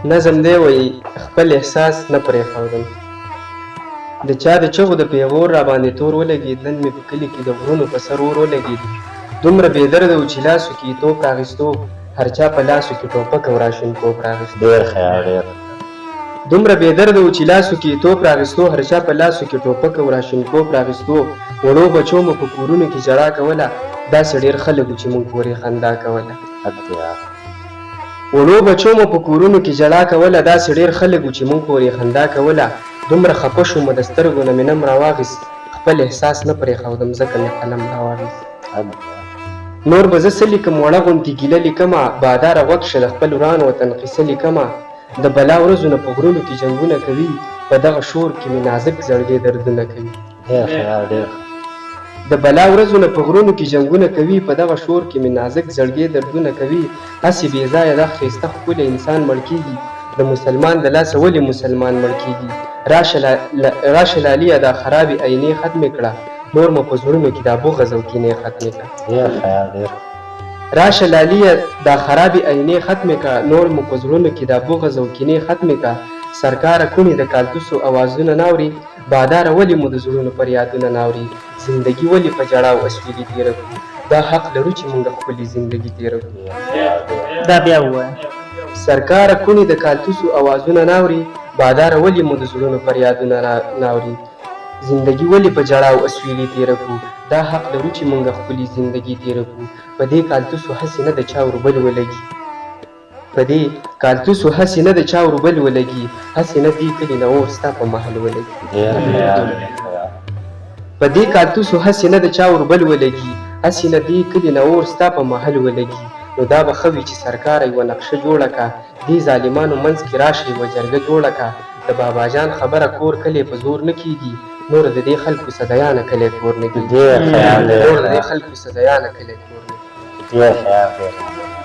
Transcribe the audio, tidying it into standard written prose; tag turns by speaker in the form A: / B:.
A: نظم دی وایي خپل احساس نه پرېښودم. د چا د چغو د پیغور راباندې تور ولګېد، نن مې په کلي کې د غرونو په سر اور ولګېد. دومره بې درده و چې لاسو کې یې توپ راغېستو، هر چا په لاسو کې ټوپک او راشنکوپ راغېستو.
B: ډېر خیال ډېر
A: دومره بې درده و چې لاسو کې یې توپ راغېستو، هر چا په لاسو کې ټوپک او راشنکوپ راغېستو. وړو بچو مو په کورونو کې ژړا کوله، داسې ډېر خلک وو چې موږ پورې خندا کوله. وړو بچو مو په کورونو کې ژړا کوله، داسې ډېر خلک وو چې موږ پورې خندا کوله. دومره خفه شومه د سترګو نه مې نم راواغېست، خپل احساس نه پرېښودم ځکه مې قلم راواغېست. نور به زه څه لیکم، وړه غوندې ګیله لیکمه، باداره غوږ شه د خپل وران وطن قصه لیکمه. د بلا ورځو نه په غرونو کې جنګونه کوي، په دغه شور کې مې نازک زړګی دردونه کوي. د بلا ورځو نه په غرونو کې جنګونه کوي، په دغه شور کې مې نازک زړګی دردونه کوي. هسې بې ځایه دا ښایسته ښکلی انسان مړ کېږي، د مسلمان د لاسه ولې مسلمان مړ کېږي. راشه لاليه دا خرابې عینې ختمې کړه، نور مو په زړونو کې دا بغض او کینې ختمې کړه. راشه لاليه دا خرابې عینې ختمې کړه، نور مو په زړونو کې دا بغض او کینې ختمې کړه. سرکاره کونې د کالتوسو اوازونه ناوري، باداره ولې مو د زړونو فریادونه ناوري. زندګي ولې په ژړا او اسویلي تېره کړو، دا حق لرو چې موږ خپلې زندګي تېره کړو.
C: دا بیا ووایه.
A: سرکاره کونې د کالتوسو اوازونه ناوري، باداره ولې مو د زړونو فریادونه ناوري. زندګي ولې په ژړا او اسویلي تېره کړو، دا حق لرو چې موږ خپلې زندګي تېره کړو. په دې کالتوسو هسې نه د چا وربل ولګي، په دې کالتوسو هسې نه د چا وربل ولګي، هسې نه دې کلي نه اور ستا په محل ولګي. په دې کالتوسو هسې نه د چا وربل ولګي، هسې نه دې کلي نه اور ستا په محل ولګي. نو دا به ښه وي چې سرکاره یوه نقشه جوړه کړه، دې ظالمانو منځ کې راشه یوه جرګه جوړه کړه. د بابا جان خبره کور کلی په زور نه کېږي، نور د دې خلکو صدیانه کلی کور نه کېږي. نور د دې خلکو صدیانه کلی کور نه کېږي.